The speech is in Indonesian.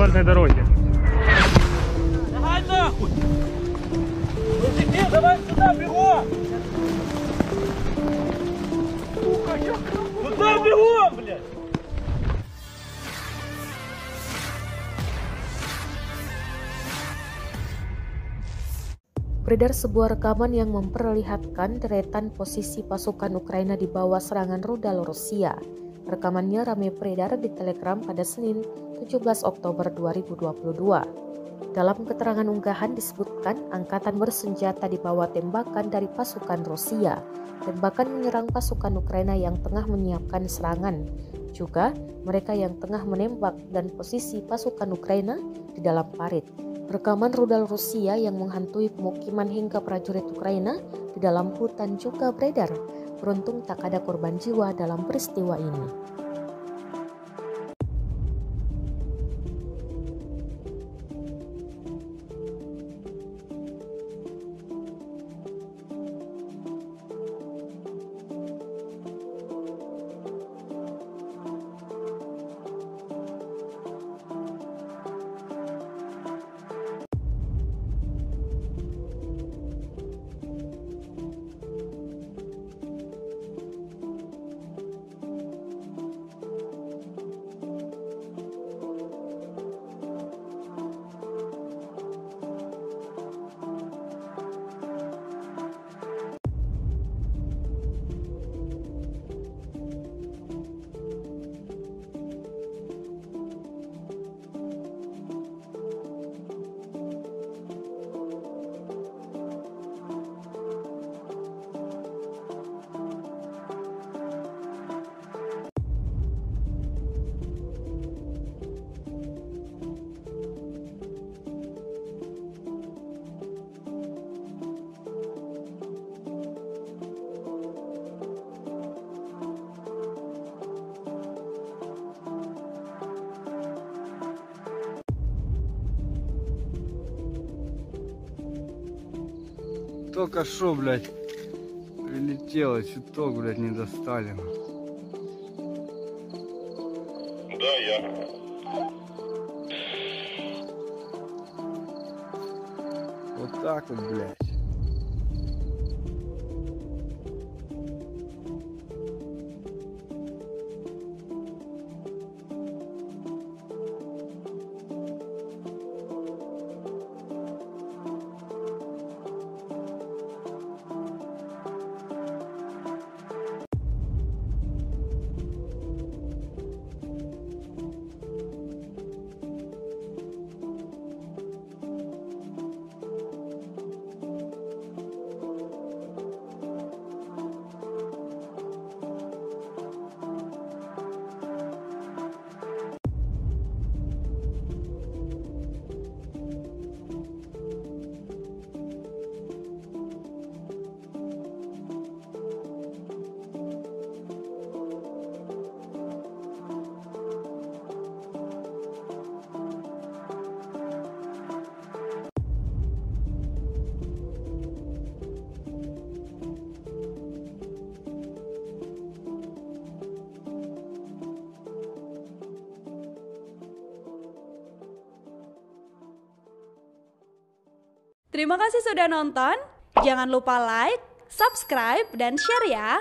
железнодорожной дороге. Давай нахуй! Мужики, давай сюда, бегом! Куда бегом, блядь? Beredar sebuah rekaman yang memperlihatkan deretan posisi pasukan Ukraina di bawah serangan rudal Rusia. Rekamannya ramai beredar di Telegram pada Senin 17 Oktober 2022. Dalam keterangan unggahan disebutkan angkatan bersenjata dibawa tembakan dari pasukan Rusia. Tembakan menyerang pasukan Ukraina yang tengah menyiapkan serangan. Juga mereka yang tengah menembak dan posisi pasukan Ukraina di dalam parit. Rekaman rudal Rusia yang menghantui pemukiman hingga prajurit Ukraina di dalam hutan juga beredar. Beruntung tak ada korban jiwa dalam peristiwa ini. Только шо, блядь, прилетело, чуток, блядь, не достали. Да, я. Вот так вот, блядь. Terima kasih sudah nonton. Jangan lupa like, subscribe, dan share ya.